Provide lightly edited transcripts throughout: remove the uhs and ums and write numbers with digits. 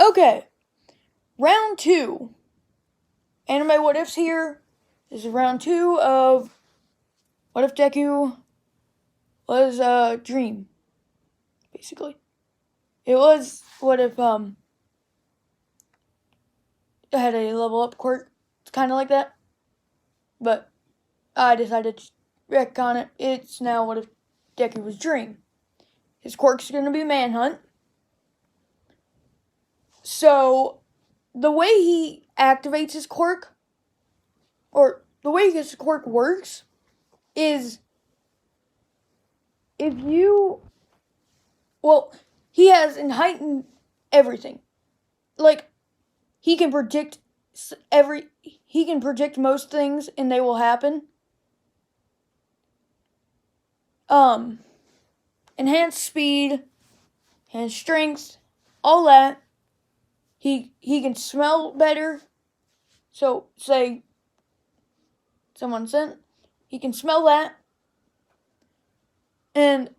Okay, round 2. Anime What Ifs here. This is round 2 of What If Deku was a dream, basically. It was what if it had a level up quirk. It's kind of like that. But I decided to retcon it. It's now what if Deku was dream. His quirk's going to be Manhunt. So, the way he activates his quirk, or the way his quirk works, is if you, well, he has heightened everything. Like, he can predict most things and they will happen. Enhanced speed, enhanced strength, all that. He can smell better. So, say someone sent, he can smell that. And,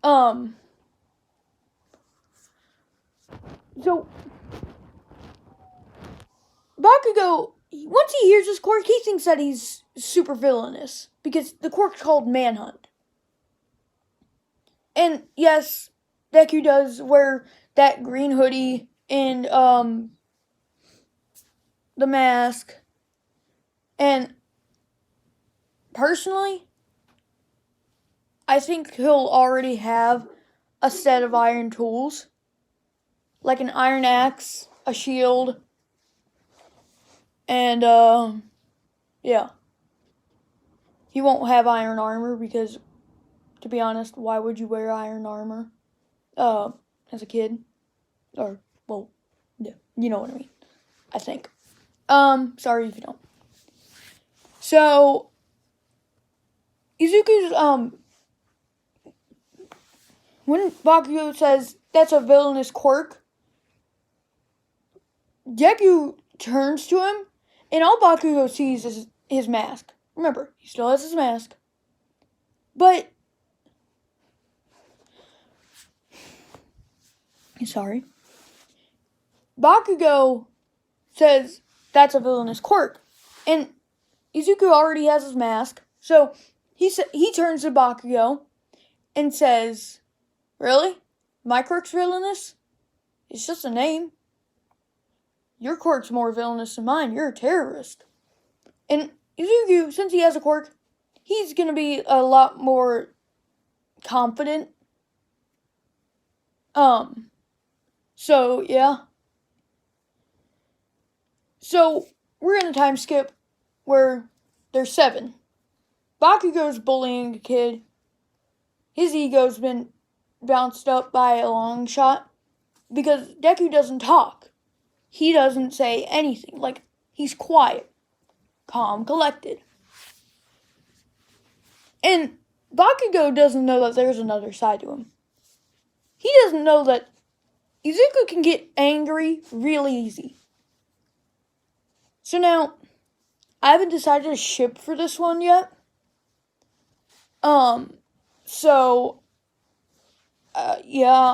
so, Bakugo, once he hears his quirk, he thinks that he's super villainous. Because the quirk's called Manhunt. And, yes, Deku does wear that green hoodie and, the mask. And, personally, I think he'll already have a set of iron tools. Like an iron axe, a shield, and, yeah. He won't have iron armor because, to be honest, why would you wear iron armor, as a kid? Or, well, yeah, you know what I mean, I think. Sorry if you don't. So, Izuku's, when Bakugo says that's a villainous quirk, Deku turns to him, and all Bakugo sees is his mask. Remember, he still has his mask. But, sorry. Bakugo says that's a villainous quirk. And Izuku already has his mask. So, he turns to Bakugo and says, "Really? My quirk's villainous? It's just a name. Your quirk's more villainous than mine. You're a terrorist." And Izuku, since he has a quirk, he's going to be a lot more confident. So, yeah. So, we're in a time skip where there's 7. Bakugo's bullying a kid. His ego's been bounced up by a long shot because Deku doesn't talk. He doesn't say anything. Like, he's quiet, calm, collected. And Bakugo doesn't know that there's another side to him. He doesn't know that Izuku can get angry really easy. So now, I haven't decided a ship for this one yet. Yeah,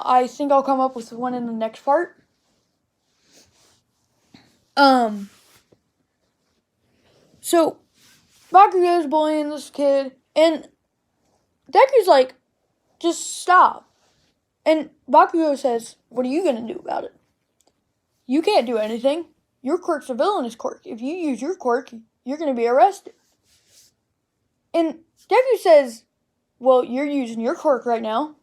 I think I'll come up with one in the next part. So, Bakugo's bullying this kid, and Deku's like, just stop. And Bakugo says, what are you gonna do about it? You can't do anything. Your quirk's a villainous quirk. If you use your quirk, you're gonna be arrested. And Deku says, well, you're using your quirk right now.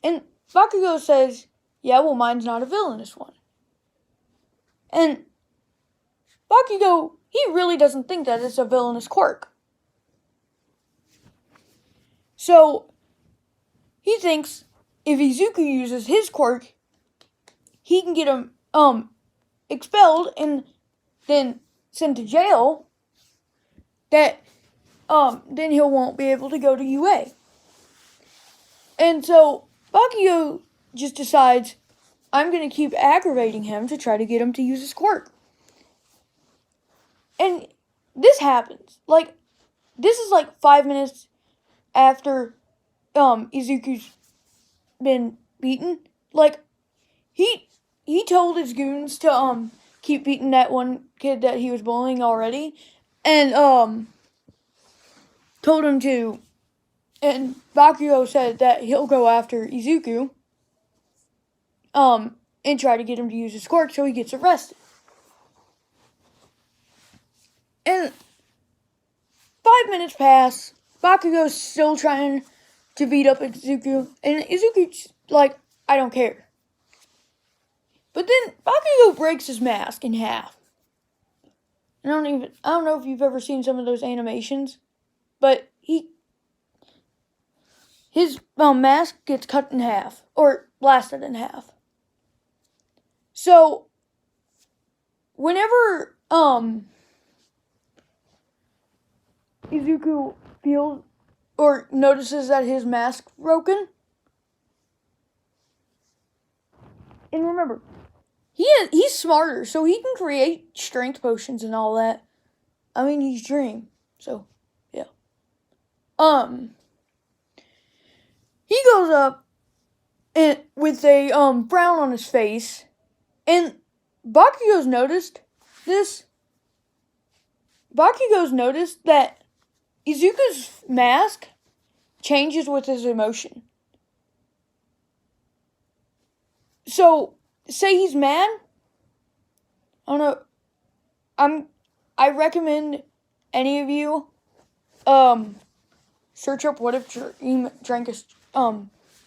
And Bakugo says, yeah, well, mine's not a villainous one. And Bakugo, he really doesn't think that it's a villainous quirk. So, he thinks if Izuku uses his quirk, he can get him, expelled and then sent to jail, that, then he won't be able to go to UA. And so, Bakugo just decides, I'm going to keep aggravating him to try to get him to use his quirk. And this happens. Like, this is like 5 minutes after Izuku's been beaten. Like, he told his goons to keep beating that one kid that he was bullying already, and told him to. And Bakugo said that he'll go after Izuku, and try to get him to use his quirk so he gets arrested. And 5 minutes pass. Bakugo's still trying to beat up Izuku, and Izuku's like, I don't care. But then Bakugo breaks his mask in half. And I don't know if you've ever seen some of those animations, but his mask gets cut in half, or blasted in half. So, whenever Izuku feels or notices that his mask's broken, and remember, he's smarter, so he can create strength potions and all that. I mean, he's Dream, so yeah. He goes up and with a frown on his face, and Bakugo's noticed this. Bakugo's noticed that Izuku's mask changes with his emotion. So, say he's mad. I don't know. I recommend any of you search up what if Dream drank a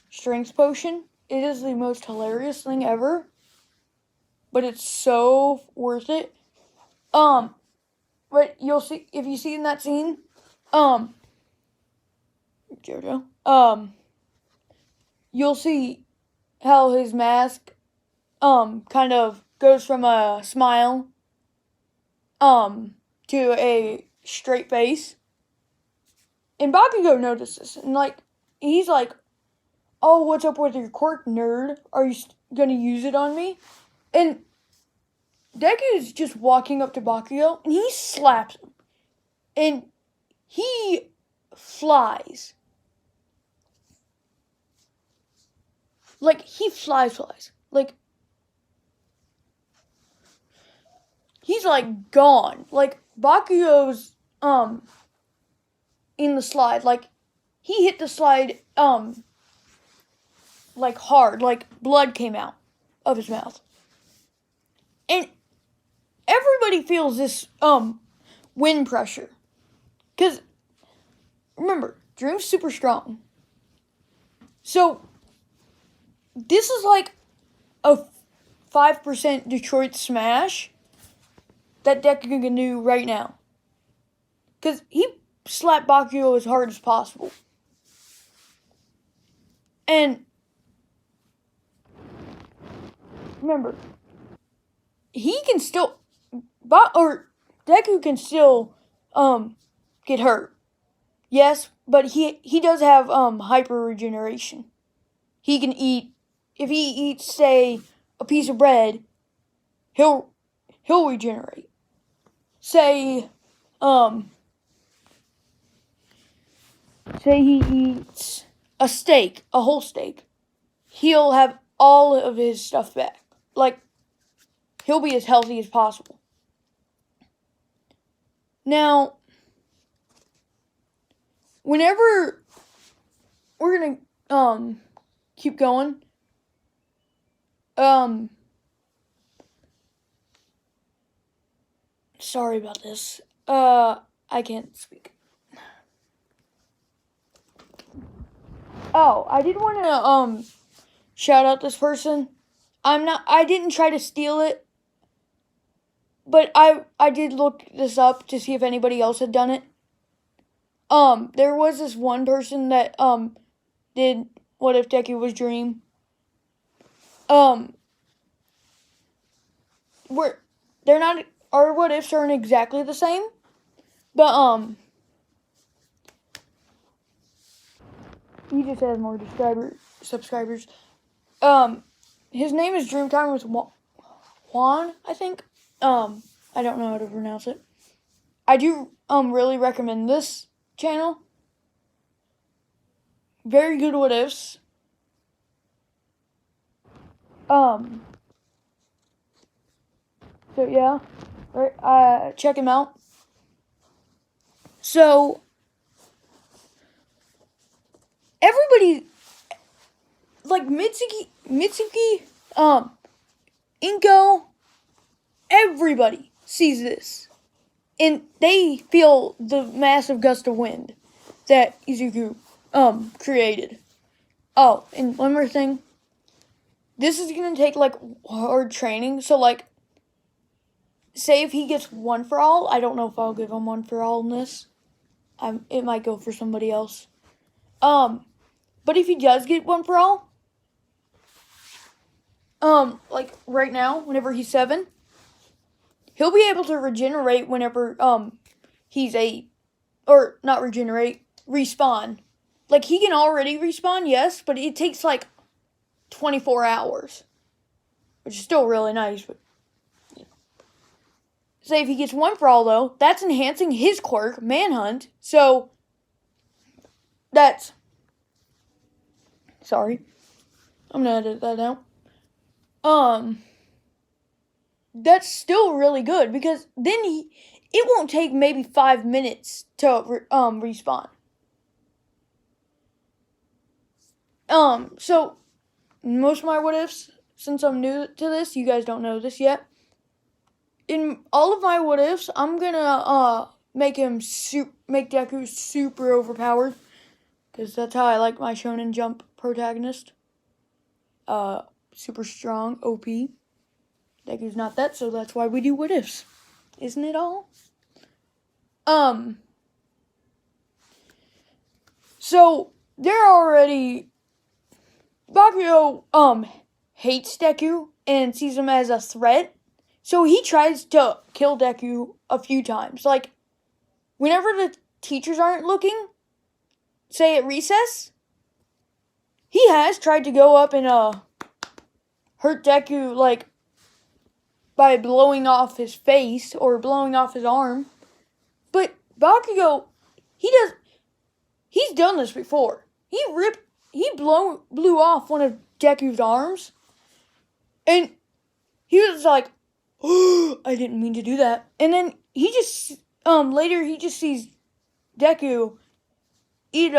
strength potion. It is the most hilarious thing ever, but it's so worth it. But you'll see if you see in that scene, Jojo, you'll see how his mask kind of goes from a smile to a straight face. And Bakugo notices, and he's like, "Oh, what's up with your quirk, nerd? Are you gonna use it on me?" And Deku is just walking up to Bakugo, and he slaps him, and he flies. Like, he flies. Like, he's like gone. Like, Bakugo's in the slide. Like, he hit the slide like hard. Like, blood came out of his mouth. And everybody feels this wind pressure. Cause remember, Dream's super strong. So this is like a 5% Detroit smash that Deku can do right now. Because he slapped Bakugo as hard as possible. And remember, he can still, Deku can still get hurt. Yes, but he does have hyper regeneration. He can eat, if he eats, say, a piece of bread, he'll regenerate. Say he eats a steak, a whole steak, he'll have all of his stuff back. Like, he'll be as healthy as possible. Now, whenever we're gonna keep going, sorry about this. I can't speak. Oh, I did want to shout out this person. I didn't try to steal it, but I did look this up to see if anybody else had done it. There was this one person that did What If Deku Was Dream. Where they're not, our what ifs aren't exactly the same, but he just has more subscribers. His name is Dreamtime with Juan, I think. I don't know how to pronounce it. I do really recommend this channel. Very good what ifs. So yeah, right, check him out. So everybody, like Mitsuki, Inko, everybody sees this, and they feel the massive gust of wind that Izuku created. Oh, and one more thing. This is gonna take like hard training, so like, say if he gets one for all, I don't know if I'll give him one for all in this. It might go for somebody else. But if he does get one for all, like right now, whenever he's 7, he'll be able to regenerate whenever he's 8, or not regenerate, respawn. Like he can already respawn, yes, but it takes like 24 hours, which is still really nice. But say if he gets one for all though, that's enhancing his quirk, Manhunt. So that's sorry, I'm gonna edit that out. That's still really good because then it won't take maybe 5 minutes to respawn. So most of my what ifs, since I'm new to this, you guys don't know this yet. In all of my what ifs, I'm gonna make Deku super overpowered, because that's how I like my Shonen Jump protagonist. Super strong, OP. Deku's not that, so that's why we do what ifs. Isn't it all? So they're already Bakugo hates Deku and sees him as a threat. So he tries to kill Deku a few times. Like whenever the teachers aren't looking, say at recess, he has tried to go up and hurt Deku like by blowing off his face or blowing off his arm. But Bakugo, he's done this before. He blew off one of Deku's arms, and he was like, "Oh, I didn't mean to do that." And then he just later he just sees Deku eat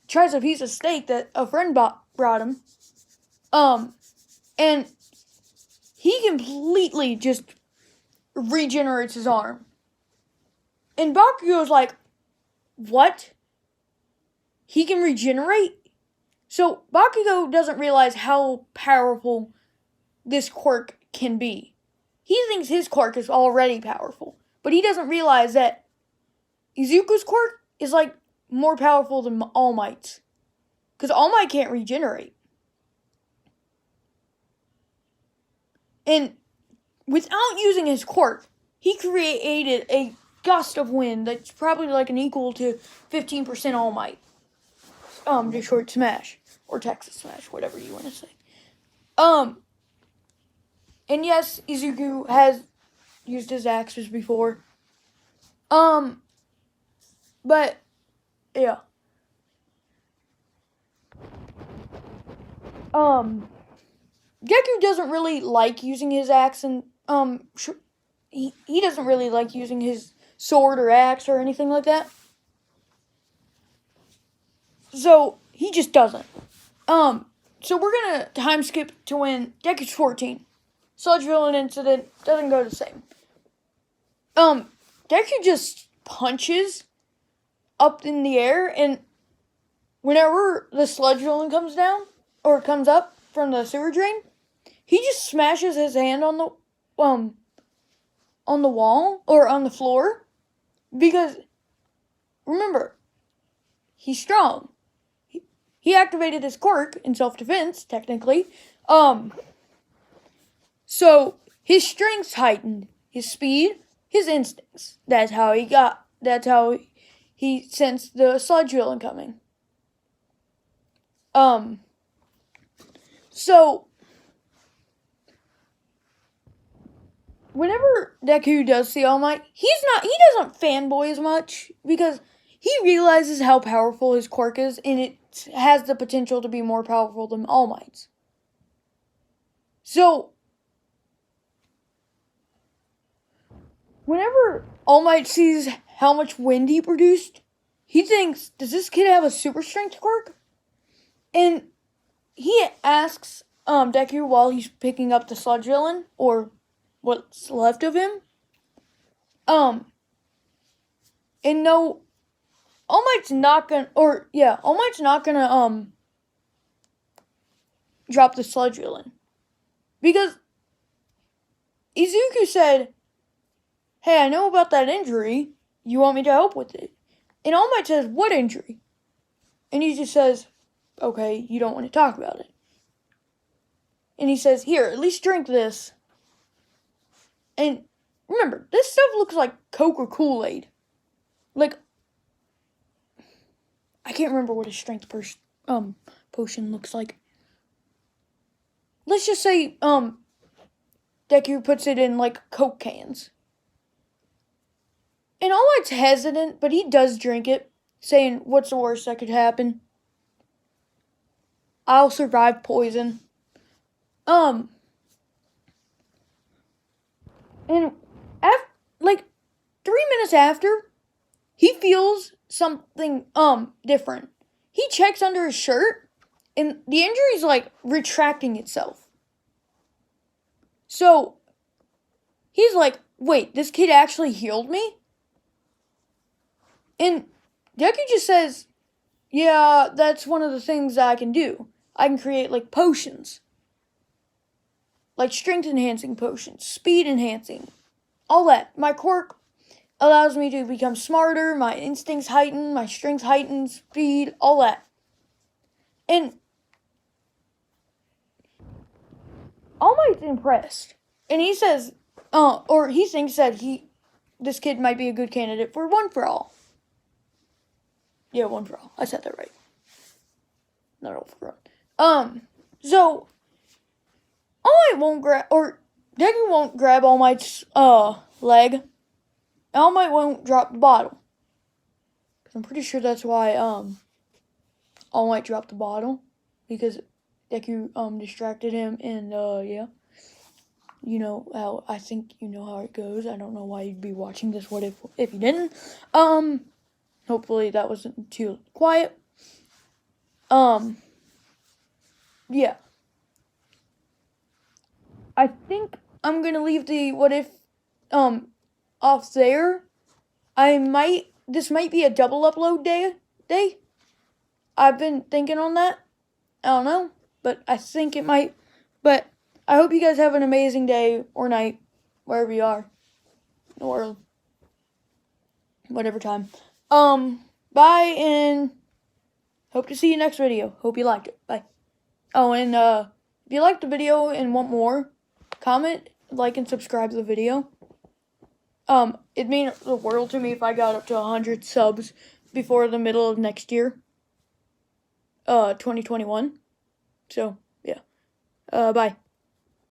tries a piece of steak that a friend brought him, and he completely just regenerates his arm. And Bakugo's like, "What? He can regenerate?" So Bakugo doesn't realize how powerful this quirk can be. He thinks his quirk is already powerful, but he doesn't realize that Izuku's quirk is like more powerful than All Might's, because All Might can't regenerate. And without using his quirk, he created a gust of wind that's probably like an equal to 15% All Might. To short smash or Texas Smash, whatever you want to say. And yes, Izuku has used his axes before. But yeah. Deku doesn't really like using his axe, and he doesn't really like using his sword or axe or anything like that. So he just doesn't. So we're gonna time skip to when Deku's 14. Sludge Villain incident doesn't go the same. Deku just punches up in the air, and whenever the sludge villain comes down or comes up from the sewer drain, he just smashes his hand on the wall or on the floor, because remember, he's strong. He activated his quirk in self-defense, technically. So his strength's heightened, his speed, his instincts. That's how he sensed the sludge villain coming. So whenever Deku does see All Might, he doesn't fanboy as much, because he realizes how powerful his quirk is, and it has the potential to be more powerful than All Might's. So whenever All Might sees how much wind he produced, he thinks, does this kid have a super strength quirk? And he asks Deku while he's picking up the sludge villain, or what's left of him. And no, All Might's not gonna drop the sludge villain. Because Izuku said, hey, I know about that injury. You want me to help with it? And All Might says, what injury? And he just says, okay, you don't want to talk about it. And he says, here, at least drink this. And remember, this stuff looks like Coke or Kool-Aid. Like, I can't remember what a strength potion looks like. Let's just say, Deku puts it in, like, Coke cans. And All Might's hesitant, but he does drink it, saying, what's the worst that could happen? I'll survive poison. And, 3 minutes after, he feels something, different. He checks under his shirt, and the injury's, retracting itself. So, he's like, wait, this kid actually healed me? And Deku just says, yeah, that's one of the things that I can do. I can create, potions. Like strength enhancing potions, speed enhancing, all that. My quirk allows me to become smarter, my instincts heighten, my strength heightens, speed, all that. And All Might's impressed. And he says, or he thinks that this kid might be a good candidate for One for All. Yeah, One for All. I said that right. Not All for One. So All Might won't grab, or Deku won't grab All Might's, leg. All Might won't drop the bottle. Cause I'm pretty sure that's why, All Might dropped the bottle. Because Deku, distracted him, and, yeah. You know how, I think you know how it goes. I don't know why you'd be watching this What if you didn't. Hopefully that wasn't too quiet. Yeah. I think I'm gonna leave the what if, off there. This might be a double upload day. I've been thinking on that. I don't know, but I think it might. But I hope you guys have an amazing day or night, wherever you are, or whatever time. Bye, and hope to see you next video. Hope you liked it. Bye. Oh, and, if you liked the video and want more, comment, like, and subscribe to the video. It'd mean the world to me if I got up to 100 subs before the middle of next year. 2021. So, yeah. Bye.